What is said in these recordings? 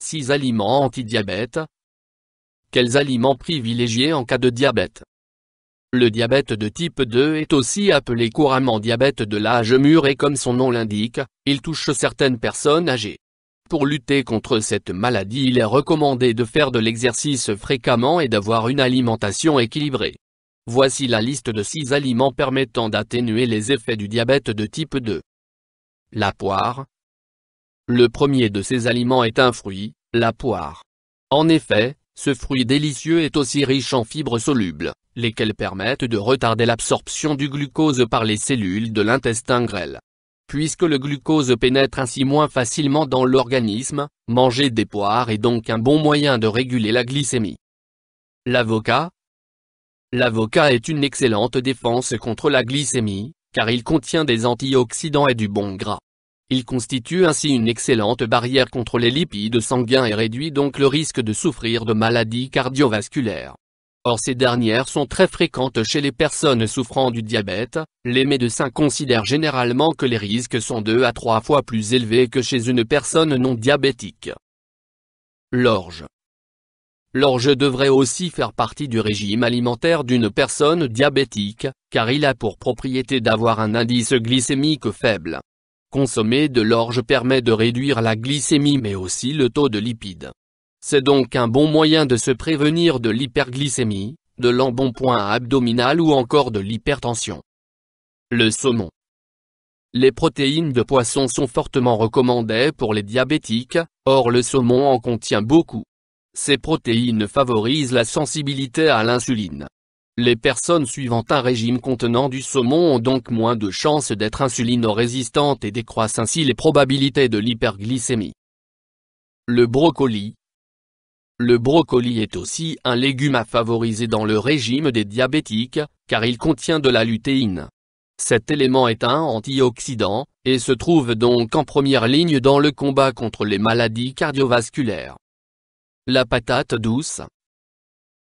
6 aliments anti-diabète. Quels aliments privilégier en cas de diabète? Le diabète de type 2 est aussi appelé couramment diabète de l'âge mûr et comme son nom l'indique, il touche certaines personnes âgées. Pour lutter contre cette maladie, il est recommandé de faire de l'exercice fréquemment et d'avoir une alimentation équilibrée. Voici la liste de 6 aliments permettant d'atténuer les effets du diabète de type 2. La poire. Le premier de ces aliments est un fruit, la poire. En effet, ce fruit délicieux est aussi riche en fibres solubles, lesquelles permettent de retarder l'absorption du glucose par les cellules de l'intestin grêle. Puisque le glucose pénètre ainsi moins facilement dans l'organisme, manger des poires est donc un bon moyen de réguler la glycémie. L'avocat. L'avocat est une excellente défense contre la glycémie, car il contient des antioxydants et du bon gras. Il constitue ainsi une excellente barrière contre les lipides sanguins et réduit donc le risque de souffrir de maladies cardiovasculaires. Or ces dernières sont très fréquentes chez les personnes souffrant du diabète. Les médecins considèrent généralement que les risques sont 2 à 3 fois plus élevés que chez une personne non diabétique. L'orge. L'orge devrait aussi faire partie du régime alimentaire d'une personne diabétique, car il a pour propriété d'avoir un indice glycémique faible. Consommer de l'orge permet de réduire la glycémie mais aussi le taux de lipides. C'est donc un bon moyen de se prévenir de l'hyperglycémie, de l'embonpoint abdominal ou encore de l'hypertension. Le saumon. Les protéines de poisson sont fortement recommandées pour les diabétiques, or le saumon en contient beaucoup. Ces protéines favorisent la sensibilité à l'insuline. Les personnes suivant un régime contenant du saumon ont donc moins de chances d'être insulino-résistantes et décroissent ainsi les probabilités de l'hyperglycémie. Le brocoli. Le brocoli est aussi un légume à favoriser dans le régime des diabétiques, car il contient de la lutéine. Cet élément est un antioxydant, et se trouve donc en première ligne dans le combat contre les maladies cardiovasculaires. La patate douce.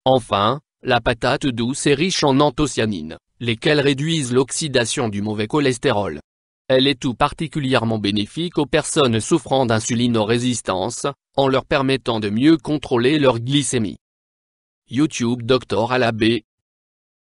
Enfin, la patate douce est riche en anthocyanines, lesquelles réduisent l'oxydation du mauvais cholestérol. Elle est tout particulièrement bénéfique aux personnes souffrant d'insulinorésistance, en leur permettant de mieux contrôler leur glycémie. YouTube Dr Alabé.